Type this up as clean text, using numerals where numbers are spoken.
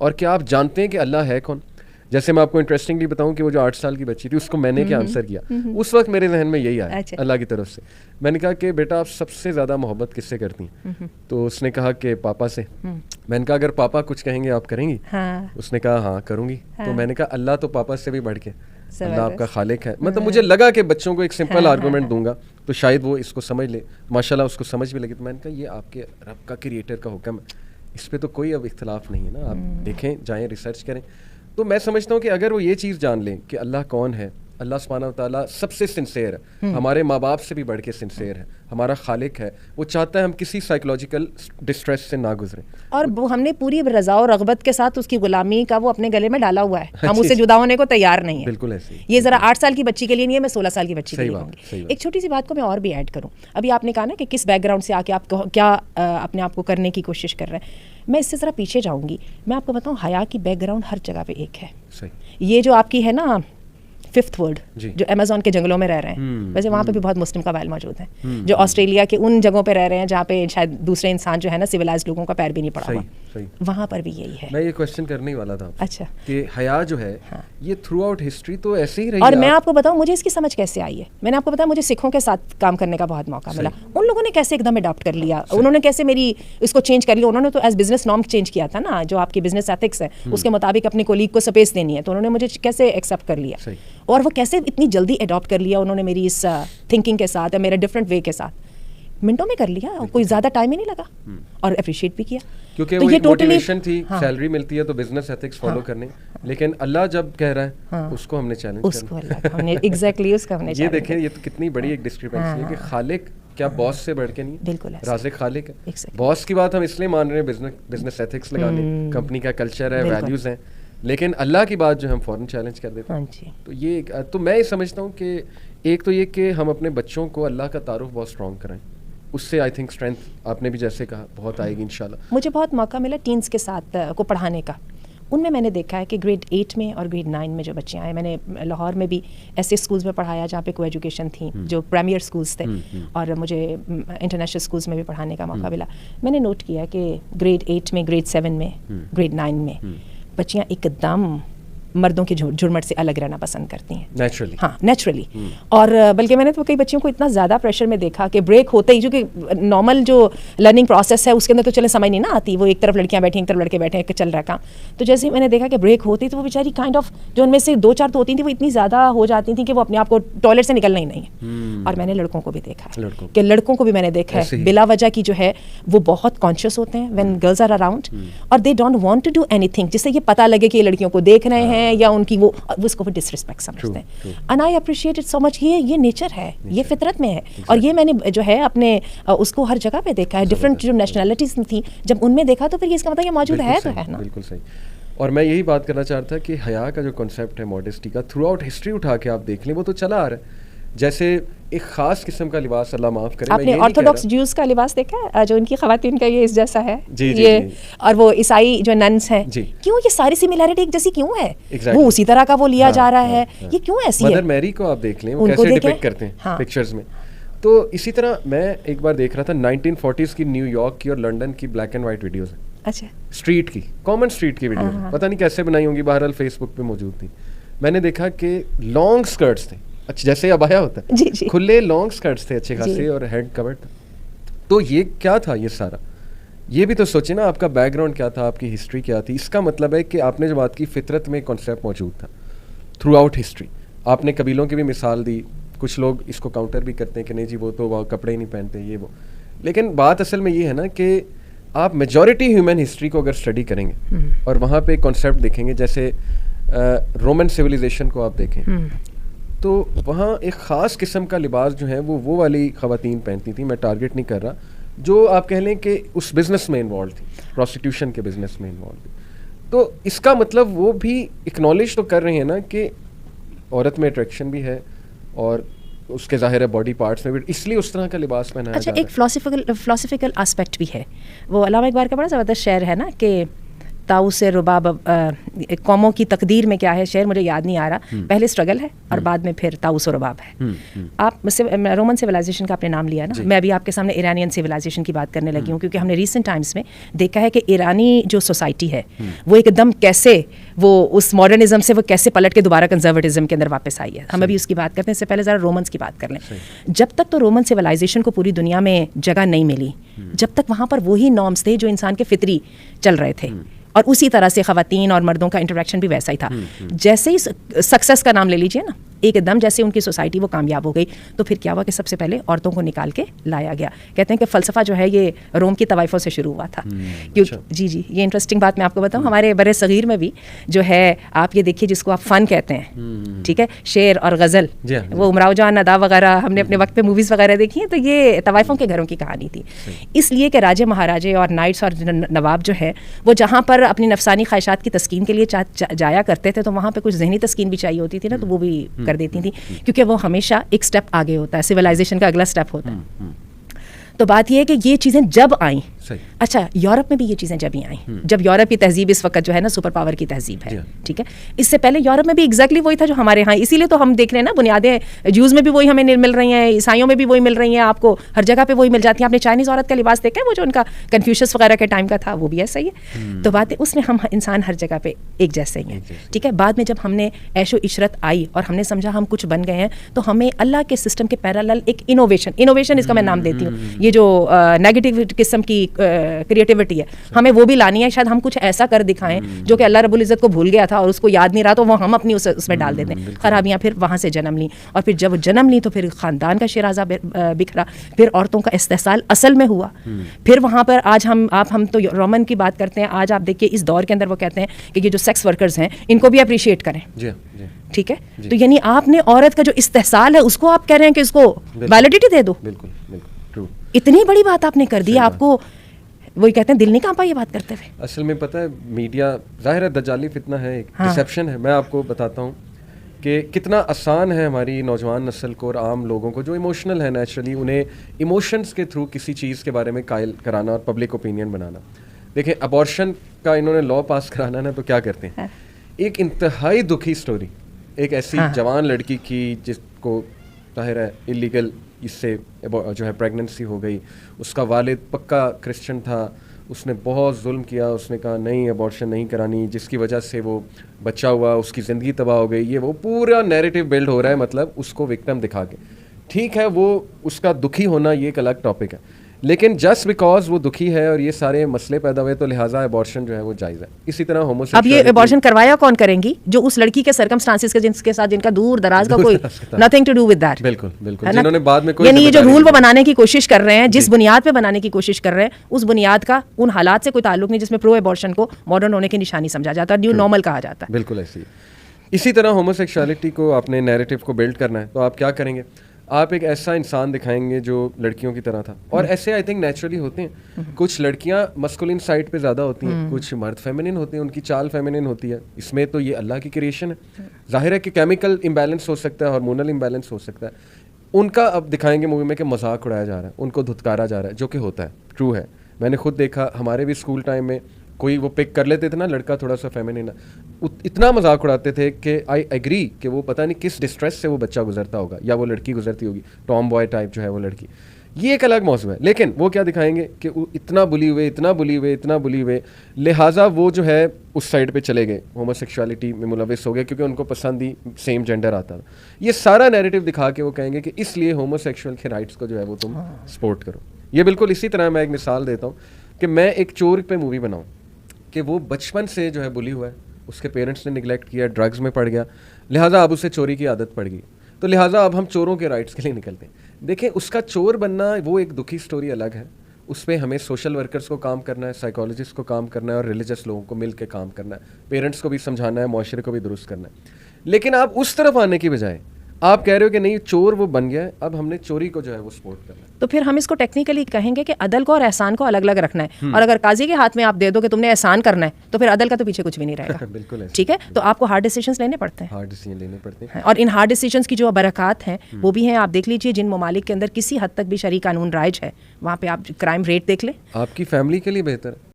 और क्या आप जानते हैं कि अल्लाह है कौन? जैसे मैं आपको इंटरेस्टिंगली बताऊं कि वो जो 8 साल की बच्ची थी उसको मैंने क्या आंसर किया, उस वक्त मेरे जहन में यही आया अल्लाह की तरफ से। मैंने कहा कि बेटा आप सबसे ज़्यादा मोहब्बत किससे करती हैं? तो उसने कहा कि पापा से। मैंने कहा अगर पापा कुछ कहेंगे आप करेंगी? उसने कहा हाँ करूँगी। तो मैंने कहा अल्लाह तो पापा से भी बढ़ के, अल्लाह आपका खालिक है। मतलब मुझे लगा कि बच्चों को एक सिंपल आर्गूमेंट दूंगा तो शायद वो इसको समझ ले, माशाल्लाह उसको समझ भी लगी। तो मैंने कहा ये आपके रब का क्रिएटर का हुक्म है, इस पे तो कोई अब इख्तलाफ नहीं है ना, आप देखें जाएं रिसर्च करें। तो मैं समझता हूँ कि अगर वो ये चीज़ जान लें कि अल्लाह कौन है, अल्लाह सुब्हानहू व तआला सबसे सिंसेयर है, हमारे माँ बाप से भी बढ़ के सिंसेयर है, हमारा खालिक है, वो चाहता है हम किसी साइकोलॉजिकल डिस्ट्रेस से ना गुजरें। और वो हमने पूरी रज़ा और रग़बत के साथ उसकी गुलामी का वो अपने गले में डाला हुआ है, हम उससे जुदा होने को तैयार नहीं है। बिल्कुल ऐसे ये ज़रा 8 साल की बच्ची के लिए नहीं है, मैं 16 साल की बच्ची के लिए कहूँगी। एक छोटी सी बात को मैं और भी ऐड करूँ, अभी आपने कहा ना कि किस बैकग्राउंड से आके आप क्या अपने आप को करने की कोशिश कर रहे हैं। मैं इससे ज़रा पीछे जाऊँगी, मैं आपको बताऊँ हया की बैकग्राउंड हर जगह पे एक है। ये जो आपकी है ना 5th वर्ल्ड, जो अमेज़न के जंगलों में रह रहे हैं, वैसे वहाँ पे भी बहुत मुस्लिम कबाइल मौजूद हैं, जो ऑस्ट्रेलिया के उन जगहों पे रह रहे हैं जहाँ पे शायद दूसरे इंसान जो है ना सिविलाइज्ड लोगों का पैर भी नहीं पड़ा हुआ, वहाँ पर भी यही है। मैं ये क्वेश्चन करने ही वाला था। अच्छा, कि हया जो है ये थ्रू आउट हिस्ट्री तो ऐसे ही रही। और मैं आपको बताऊँ मुझे इसकी समझ कैसे आई है। मैंने आपको बताया मुझे सिखों के साथ काम करने का बहुत मौका मिला, उन लोगों ने कैसे एकदम अडॉप्ट कर लिया, उन्होंने कैसे मेरी इसको चेंज कर लिया। उन्होंने तो एज बिजनेस नॉर्म चेंज किया था ना, जो आपकी बिजनेस एथिक्स है उसके मुताबिक अपने कोलीग को स्पेस देनी है, तो उन्होंने मुझे कैसे एक्सेप्ट कर लिया और वो कैसे इतनी जल्दी अडॉप्ट कर लिया उन्होंने मेरी इस थिंकिंग के साथ, मेरे डिफरेंट वे के साथ, मिनटों में कर लिया, कोई ज़्यादा टाइम ही नहीं लगा और अप्रिशिएट भी किया। क्योंकि तो वो एक मोटिवेशन थी, सैलरी मिलती है तो बिजनेस एथिक्स फॉलो करने, लेकिन अल्लाह जब कह रहा है उसको हमने चैलेंज करना, एग्जैक्टली उसका हमने ये देखें, ये तो कितनी बड़ी एक डिस्क्रिपेंसी है कि खालिक क्या बॉस से बढ़ के नहीं, बिल्कुल राज़िक खालिक है। बॉस की बात हम इसलिए मान रहे हैं बिजनेस एथिक्स लगाने, कंपनी का कल्चर है, वैल्यूज हैं, लेकिन अल्लाह की बात जो हम फौरन चैलेंज कर देते हैं। तो ये तो मैं ये समझता हूँ कि एक तो ये कि हम अपने बच्चों को अल्लाह का तारुफ बहुत स्ट्रॉन्ग कराएं, उससे आई थिंक स्ट्रेंथ आपने भी जैसे कहा बहुत आएगी इंशाल्लाह। मुझे बहुत मौका मिला टीन्स के साथ को पढ़ाने का, उनमें मैंने देखा है कि ग्रेड 8 में और ग्रेड 9 में जो बच्चे आए, मैंने लाहौर में भी ऐसे स्कूल्स में पढ़ाया जहाँ पे को एजुकेशन थी, जो प्रीमियर स्कूल्स थे, और मुझे इंटरनेशनल स्कूल्स में भी पढ़ाने का मौका मिला। मैंने नोट किया कि ग्रेड 8 में, ग्रेड 7 में, ग्रेड 9 में बच्चियाँ एकदम मर्दों की झुरमट से अलग रहना पसंद करती हैं नेचुरली। हाँ, नेचुरली। और बल्कि मैंने तो कई बच्चियों को इतना ज़्यादा प्रेशर में देखा कि ब्रेक होते ही, जो कि नॉर्मल जो लर्निंग प्रोसेस है उसके अंदर तो चले समझ नहीं ना आती, वो एक तरफ लड़कियां बैठी एक तरफ लड़के बैठे चल रहा काम, तो जैसे मैंने देखा कि ब्रेक होती तो वो बेचारी काइंड ऑफ जो उनमें से 2-4 तो होती थी वो इतनी ज़्यादा हो जाती थी कि वो अपने आप को टॉयलेट से निकलना ही नहीं है। और मैंने लड़कों को भी देखा है कि लड़कों को भी मैंने देखा है बिला वजह की जो है वो बहुत कॉन्शियस होते हैं व्हेन गर्ल्स आर अराउंड, और they don't want to do anything जिससे ये पता लगे कि ये लड़कियों को देख रहे हैं या उनकी वो उसको डिसरिस्पेक्ट समझते हैं। And I appreciate it so much. ये नेचर है, ये फितरत में है, और ये मैंने जो है अपने उसको हर जगह पे देखा है। डिफरेंट जो नेशनलिटीज थी जब उनमें देखा तो फिर ये इसका मतलब ये मौजूद है तो है ना। बिल्कुल सही। और मैं यही बात करना चाहता था कि हया का जो कॉन्सेप्ट है मॉडेस्टी का, थ्रू आउट हिस्ट्री उठा के आप देख लें वो तो चला आ रहा है। जैसे एक खास किस्म का लिबास, अल्लाह माफ करे, आपने ऑर्थोडॉक्स ज्यूज का लिबास देखा है जो उनकी खवातीन का ये इस जैसा है? जी, ये जी। और वो ईसाई जो नन्स हैं, क्यों ये सारी सिमिलैरिटी एक जैसी क्यों है? वो उसी तरह का वो लिया जा रहा है, ये क्यों ऐसी है? मदर मैरी को आप देख लें, वो कैसे डिपिक्ट करते हैं पिक्चर्स में। तो इसी तरह मैं एक बार देख रहा था 1940s की न्यूयॉर्क की और लंदन की ब्लैक एंड वाइट वीडियोस। अच्छा। स्ट्रीट की, कॉमन स्ट्रीट की वीडियो, पता नहीं कैसे बनाई होंगी, बहरहाल फेसबुक पे मौजूद थी। मैंने देखा कि लॉन्ग स्कर्ट्स थे, अच्छा जैसे अबाया होता है, जी जी, खुले लॉन्ग स्कर्ट्स थे अच्छे खासे और हेड कवर्ड था। तो ये क्या था ये सारा? ये भी तो सोचे ना, आपका बैकग्राउंड क्या था, आपकी हिस्ट्री क्या थी। इसका मतलब है कि आपने जो बात की, फितरत में कॉन्सेप्ट मौजूद था थ्रू आउट हिस्ट्री। आपने कबीलों की भी मिसाल दी, कुछ लोग इसको काउंटर भी करते हैं कि नहीं जी वो तो वो कपड़े ही नहीं पहनते ये वो, लेकिन बात असल में ये है ना कि आप मेजॉरिटी ह्यूमन हिस्ट्री को अगर स्टडी करेंगे और वहाँ पे कॉन्सेप्ट देखेंगे, जैसे रोमन सिविलाइजेशन को आप देखें तो वहाँ एक ख़ास किस्म का लिबास जो है वो वाली ख़वातीन पहनती थी। मैं टारगेट नहीं कर रहा, जो आप कह लें कि उस बिज़नेस में इन्वॉल्व थी, प्रोस्टिट्यूशन के बिज़नेस में इन्वॉल्व थी। तो इसका मतलब वो भी एक्नॉलेज तो कर रहे हैं ना कि औरत में अट्रैक्शन भी है और उसके ज़ाहिर है बॉडी पार्ट्स में भी, इसलिए उस तरह का लिबास पहनाया अच्छा, एक फ़िलॉसफिकल एस्पेक्ट भी है। वो अल्लामा इकबाल का बड़ा ज़बरदस्त शेर है ना कि ताऊ से रुबाब, कौमों की तकदीर में क्या है, शेर मुझे याद नहीं आ रहा, पहले स्ट्रगल है और बाद में फिर ताऊ से रुबाब है। आप रोमन सिविलाइजेशन का आपने नाम लिया ना, मैं अभी आपके सामने ईरानियन सिविलाइजेशन की बात करने लगी हूँ, क्योंकि हमने रिसेंट टाइम्स में देखा है कि ईरानी जो सोसाइटी है वो एकदम कैसे वो उस मॉडर्निज्म से वो कैसे पलट के दोबारा कंजर्वेटिज्म के अंदर वापस आई है। हम अभी उसकी बात करते हैं, इससे पहले ज़रा रोमन्स की बात कर लें। जब तक तो रोमन सिविलाइजेशन को पूरी दुनिया में जगह नहीं मिली, जब तक वहाँ पर वही नॉर्म्स थे जो इंसान के फितरी चल रहे थे, और उसी तरह से ख़वातीन और मर्दों का इंटरेक्शन भी वैसा ही था। जैसे ही सक्सेस का नाम ले लीजिए ना, एकदम जैसे उनकी सोसाइटी वो कामयाब हो गई, तो फिर क्या हुआ कि सबसे पहले औरतों को निकाल के लाया गया। कहते हैं कि फ़लसफ़ा जो है ये रोम की तवाइफ़ों से शुरू हुआ था। क्योंकि जी ये इंटरेस्टिंग बात मैं आपको बताऊँ, हमारे बरे सग़ीर में भी जो है, आप ये देखिए जिसको आप फ़न कहते हैं, ठीक है, शेर और गज़ल, वो उमराव जान अदा वगैरह हमने अपने वक्त पे मूवीज़ वगैरह देखी हैं, तो ये तवाइफ़ों के घरों की कहानी थी। इसलिए कि राजे महाराजे और नाइट्स और नवाब जो है वो जहाँ पर अपनी नफसानी ख्वाहिशात की तस्कीन के लिए जाया करते थे, तो वहाँ पे कुछ जहनी तस्कीन भी चाहिए होती थी ना, तो वो भी कर देती थी, क्योंकि वो हमेशा एक स्टेप आगे होता है, सिविलाइजेशन का अगला स्टेप होता है। तो बात ये है कि ये चीज़ें जब आई, अच्छा यूरोप में भी ये चीज़ें जब ही आई, जब यूरोप की तहजीब इस वक्त जो है ना सुपर पावर की तहजीब है, ठीक है। इससे पहले यूरोप में भी एग्जैक्टली वही था जो हमारे यहाँ, इसीलिए तो हम देख रहे हैं ना, बुनियादें ज्यूज़ में भी वही हमें मिल रही हैं, ईसाइयों में भी वही मिल रही हैं, आपको हर जगह पे वही मिल जाती हैं। आपने चाइनीज़ औरत का लिबास देखा है, वो जो उनका कन्फ्यूशियस वगैरह के टाइम का था, वो भी ऐसा ही है। तो बात है उसमें हम इंसान हर जगह पे एक जैसे ही हैं, ठीक है। बाद में जब हमने ऐशो इशरत आई और हमने समझा हम कुछ बन गए हैं, तो हमें अल्लाह के सिस्टम के पैरेलल एक इनोवेशन इसका मैं नाम देती हूँ, ये जो नेगेटिव किस्म की क्रिएटिविटी है, हमें वो भी लानी है। शायद हम कुछ ऐसा कर दिखाएं जो कि अल्लाह रब्बुल इज़्ज़त को भूल गया था और उसको याद नहीं रहा, तो वो हम अपनी उसमें डाल देते हैं। खराबियाँ फिर वहाँ से जन्म ली, और फिर जब जन्म ली तो फिर ख़ानदान का शिराजा बिखरा, फिर औरतों का इस्तेसाल असल में हुआ। फिर वहाँ पर आज हम तो रोमन की बात करते हैं, आज आप देखिए इस दौर के अंदर वो कहते हैं कि ये जो सेक्स वर्कर्स हैं इनको भी अप्रिशिएट करें, ठीक है। तो यानी आपने औरत का जो इस्तेसाल है उसको आप कह रहे हैं कि इसको वैलिडिटी दे दो। इतनी बड़ी बात आपने कर दी, आपको वही कहते हैं दिल नहीं कांपा ये बात करते हुए। असल में पता है, मीडिया जाहिर है दज्जाली फितना है, एक डिसेप्शन है। मैं आपको बताता हूँ कि कितना आसान है हमारी नौजवान नस्ल को और आम लोगों को जो इमोशनल है नेचुरली, उन्हें इमोशंस के थ्रू किसी चीज़ के बारे में कायल कराना और पब्लिक ओपिनियन बनाना। देखें, अबॉर्शन का इन्होंने लॉ पास कराना ना, तो क्या करते हैं, एक इंतहाई दुखी स्टोरी एक ऐसी जवान लड़की की जिसको जाहिर है इलीगल इससे जो है प्रेगनेंसी हो गई, उसका वालिद पक्का क्रिश्चियन था, उसने बहुत जुल्म किया, उसने कहा नहीं अबॉर्शन नहीं करानी, जिसकी वजह से वो बच्चा हुआ, उसकी ज़िंदगी तबाह हो गई। ये वो पूरा नैरेटिव बिल्ड हो रहा है, मतलब उसको विक्टिम दिखा के। ठीक है, वो उसका दुखी होना ये एक अलग टॉपिक है, लेकिन जस्ट बिकॉज वो दुखी है और ये सारे मसले पैदा हुए तो लिहाजा अबॉर्शन जो है वो जायज़ है। इसी तरह होमोसेक्सुअलिटी, अब ये अबॉर्शन करवाया कौन करेंगी? जो उस लड़की के सर्कमस्टांसेस के जिनके साथ जिनका दूर दराज का कोई nothing to do with that. बिल्कुल बिल्कुल, जिन्होंने बाद में कोई, यानी ये जो रूल वो बनाने की कोशिश कर रहे हैं, जिस बुनियाद पे बनाने की कोशिश कर रहे हैं, उस बुनियाद का उन हालात से कोई ताल्लुक नहीं जिसमें प्रो अबॉर्शन को मॉडर्न होने की निशानी समझा जाता है, न्यू नॉर्मल कहा जाता है। बिल्कुल ऐसी। इसी तरह होमोसेक्सुअलिटी को आपने नैरेटिव को बिल्ड करना है, तो आप क्या करेंगे? आप एक ऐसा इंसान दिखाएंगे जो लड़कियों की तरह था, और ऐसे आई थिंक नेचुरली होते हैं। कुछ लड़कियां मस्कुलिन साइड पे ज़्यादा होती हैं, कुछ मर्द फेमिनिन होते हैं, उनकी चाल फेमिनिन होती है। इसमें तो ये अल्लाह की क्रिएशन है। जाहिर है कि केमिकल इम्बैलेंस हो सकता है, हार्मोनल इम्बैलेंस हो सकता है। उनका अब दिखाएंगे मूवी में कि मजाक उड़ाया जा रहा है, उनको धुतकारा जा रहा है, जो कि होता है, ट्रू है। मैंने खुद देखा, हमारे भी स्कूल टाइम में कोई वो पिक कर लेते थे ना, लड़का थोड़ा सा फेमिनिन, इतना मजाक उड़ाते थे कि आई एग्री कि वो पता नहीं किस डिस्ट्रेस से वो बच्चा गुजरता होगा या वो लड़की गुजरती होगी, टॉम बॉय टाइप जो है वो लड़की। ये एक अलग मौजू है, लेकिन वो क्या दिखाएंगे कि इतना बुली हुए, लिहाजा वो जो है उस साइड पे चले गए, होमोसेक्सुअलिटी में मुलविस हो गए क्योंकि उनको पसंद ही सेम जेंडर आता था। ये सारा नैरेटिव दिखा के वो कहेंगे कि इसलिए होमोसेक्सुअल के राइट्स को जो है वो तुम सपोर्ट करो। ये बिल्कुल इसी तरह मैं एक मिसाल देता हूँ कि मैं एक चोर पे मूवी बनाऊँ कि वो बचपन से जो है बुली हुआ है, उसके पेरेंट्स ने निगलेक्ट किया, ड्रग्स में पड़ गया, लिहाजा अब उसे चोरी की आदत पड़ गई, तो लिहाजा अब हम चोरों के राइट्स के लिए निकलते हैं। देखें, उसका चोर बनना वो एक दुखी स्टोरी अलग है, उस पर हमें सोशल वर्कर्स को काम करना है, साइकोलॉजिस्ट को काम करना है और रिलीजियस लोगों को मिल के काम करना है, पेरेंट्स को भी समझाना है, माशरे को भी दुरुस्त करना है। लेकिन आप उस तरफ आने की बजाय आप कह रहे हो कि नहीं चोर वो बन गया है, अब हमने चोरी को जो है वो सपोर्ट करना है। तो फिर हम इसको टेक्निकली कहेंगे कि अदल को और एहसान को अलग अलग रखना है, और अगर काजी के हाथ में आप दे दो कि तुमने एहसान करना है, तो फिर अदल का तो पीछे कुछ भी नहीं रहेगा। बिल्कुल ठीक है, तो आपको हार्ड डिसीजंस लेने पड़ते हैं, और इन हार्ड डिसीजंस की जो बरकत हैं वो भी हैं। आप देख लीजिए जिन ममालिक के अंदर किसी हद तक भी शरई कानून राइज है, वहाँ पे आप क्राइम रेट देख लें, आपकी फैमिली के लिए बेहतर है।